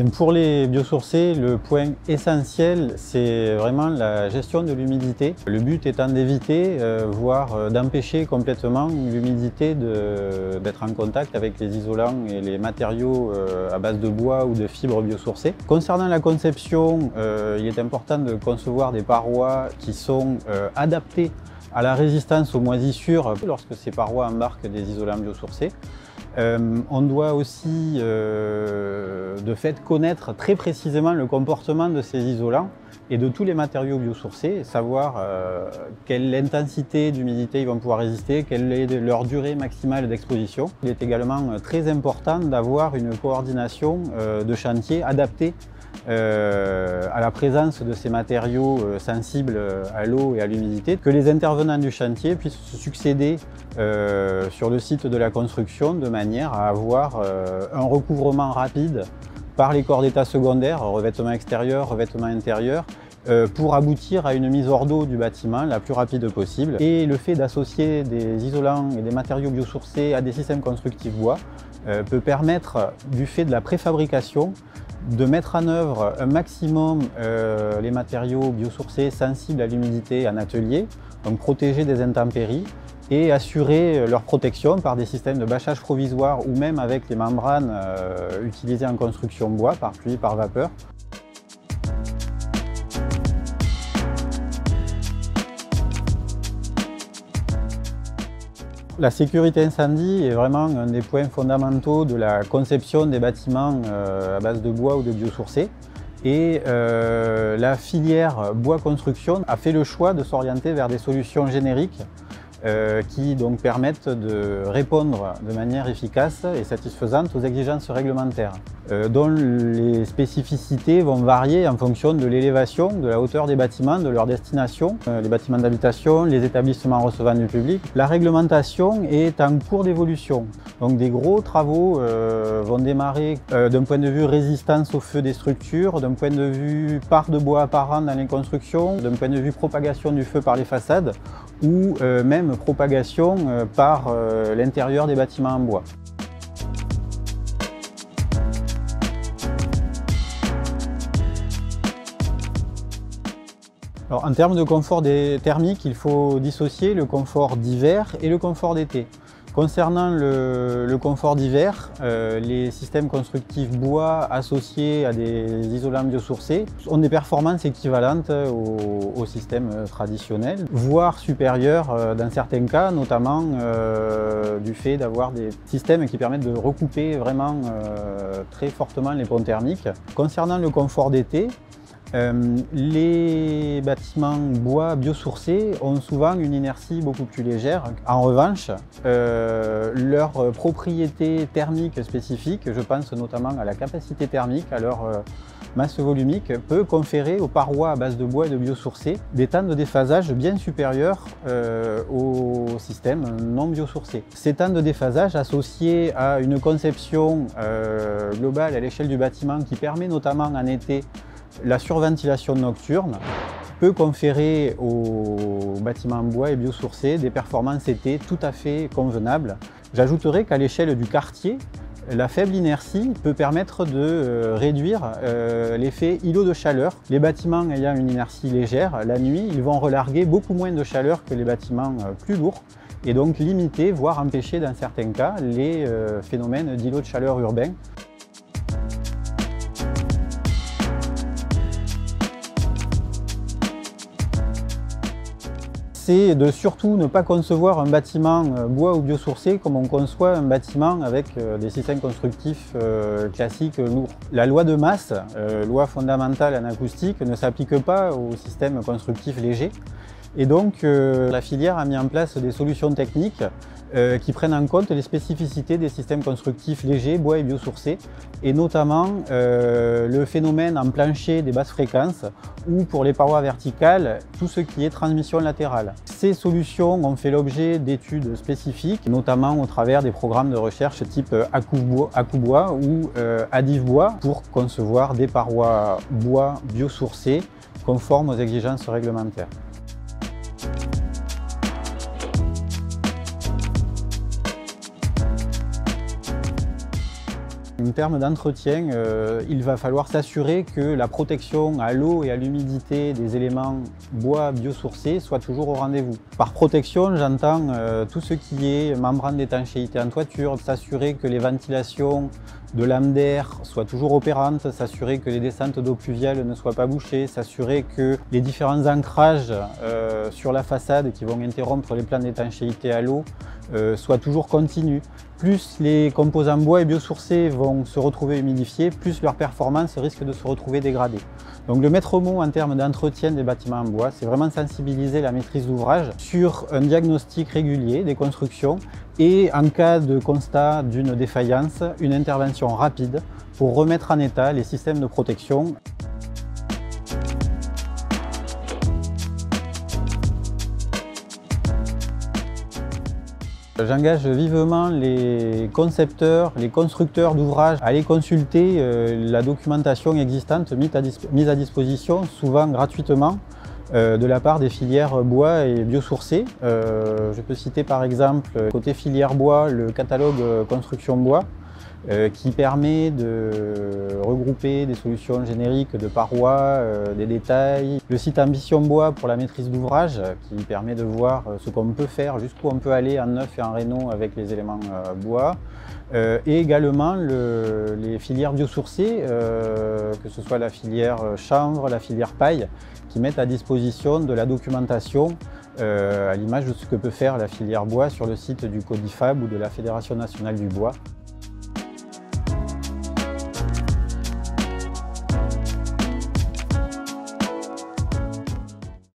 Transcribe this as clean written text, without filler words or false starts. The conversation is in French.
Pour les biosourcés, le point essentiel, c'est vraiment la gestion de l'humidité. Le but étant d'éviter, voire d'empêcher complètement l'humidité d'être en contact avec les isolants et les matériaux à base de bois ou de fibres biosourcées. Concernant la conception, il est important de concevoir des parois qui sont adaptées à la résistance aux moisissures lorsque ces parois embarquent des isolants biosourcés. On doit aussi de fait connaître très précisément le comportement de ces isolants et de tous les matériaux biosourcés, savoir quelle intensité d'humidité ils vont pouvoir résister, quelle est leur durée maximale d'exposition. Il est également très important d'avoir une coordination de chantier adaptée à la présence de ces matériaux sensibles à l'eau et à l'humidité, que les intervenants du chantier puissent se succéder sur le site de la construction de manière à avoir un recouvrement rapide par les corps d'état secondaires, revêtement extérieur, revêtement intérieur, pour aboutir à une mise hors d'eau du bâtiment la plus rapide possible. Et le fait d'associer des isolants et des matériaux biosourcés à des systèmes constructifs bois peut permettre, du fait de la préfabrication, de mettre en œuvre un maximum les matériaux biosourcés sensibles à l'humidité en atelier, donc protéger des intempéries et assurer leur protection par des systèmes de bâchage provisoire ou même avec les membranes utilisées en construction bois, par pluie, par vapeur. La sécurité incendie est vraiment un des points fondamentaux de la conception des bâtiments à base de bois ou de biosourcés. Et la filière bois construction a fait le choix de s'orienter vers des solutions génériques qui donc permettent de répondre de manière efficace et satisfaisante aux exigences réglementaires, dont les spécificités vont varier en fonction de l'élévation, de la hauteur des bâtiments, de leur destination, les bâtiments d'habitation, les établissements recevant du public. La réglementation est en cours d'évolution, donc des gros travaux vont démarrer d'un point de vue résistance au feu des structures, d'un point de vue part de bois apparent dans les constructions, d'un point de vue propagation du feu par les façades, ou même propagation par l'intérieur des bâtiments en bois. Alors, en termes de confort thermique, il faut dissocier le confort d'hiver et le confort d'été. Concernant le confort d'hiver, les systèmes constructifs bois associés à des isolants biosourcés ont des performances équivalentes aux systèmes traditionnels, voire supérieures dans certains cas, notamment du fait d'avoir des systèmes qui permettent de recouper vraiment très fortement les ponts thermiques. Concernant le confort d'été, les bâtiments bois biosourcés ont souvent une inertie beaucoup plus légère. En revanche, leurs propriétés thermiques spécifiques, je pense notamment à la capacité thermique, à leur masse volumique, peut conférer aux parois à base de bois et de biosourcés des temps de déphasage bien supérieurs aux systèmes non biosourcés. Ces temps de déphasage associés à une conception globale à l'échelle du bâtiment qui permet notamment en été la surventilation nocturne peut conférer aux bâtiments bois et biosourcés des performances été tout à fait convenables. J'ajouterai qu'à l'échelle du quartier, la faible inertie peut permettre de réduire l'effet îlot de chaleur. Les bâtiments ayant une inertie légère, la nuit, ils vont relarguer beaucoup moins de chaleur que les bâtiments plus lourds et donc limiter, voire empêcher dans certains cas, les phénomènes d'îlot de chaleur urbains. C'est de surtout ne pas concevoir un bâtiment bois ou biosourcé comme on conçoit un bâtiment avec des systèmes constructifs classiques lourds. La loi de masse, loi fondamentale en acoustique, ne s'applique pas aux systèmes constructifs légers. Et donc la filière a mis en place des solutions techniques qui prennent en compte les spécificités des systèmes constructifs légers, bois et biosourcés, et notamment le phénomène en plancher des basses fréquences ou pour les parois verticales, tout ce qui est transmission latérale. Ces solutions ont fait l'objet d'études spécifiques, notamment au travers des programmes de recherche type ACUBois ou ADIVbois pour concevoir des parois bois biosourcées conformes aux exigences réglementaires. En termes d'entretien, il va falloir s'assurer que la protection à l'eau et à l'humidité des éléments bois biosourcés soit toujours au rendez-vous. Par protection, j'entends tout ce qui est membrane d'étanchéité en toiture, s'assurer que les ventilations de lames d'air soient toujours opérantes, s'assurer que les descentes d'eau pluviale ne soient pas bouchées, s'assurer que les différents ancrages sur la façade qui vont interrompre les plans d'étanchéité à l'eau soient toujours continus. Plus les composants bois et biosourcés vont se retrouver humidifiés, plus leur performance risque de se retrouver dégradée. Donc le maître mot en termes d'entretien des bâtiments en bois, c'est vraiment sensibiliser la maîtrise d'ouvrage sur un diagnostic régulier des constructions et en cas de constat d'une défaillance, une intervention rapide pour remettre en état les systèmes de protection. J'engage vivement les concepteurs, les constructeurs d'ouvrages à aller consulter la documentation existante mise à disposition, souvent gratuitement, de la part des filières bois et biosourcés. Je peux citer par exemple, côté filière bois, le catalogue construction bois, qui permet de regrouper des solutions génériques de parois, des détails. Le site Ambition Bois pour la maîtrise d'ouvrage qui permet de voir ce qu'on peut faire, jusqu'où on peut aller en neuf et en réno avec les éléments bois. Et également les filières biosourcées, que ce soit la filière chanvre, la filière paille, qui mettent à disposition de la documentation à l'image de ce que peut faire la filière bois sur le site du Codifab ou de la Fédération nationale du bois.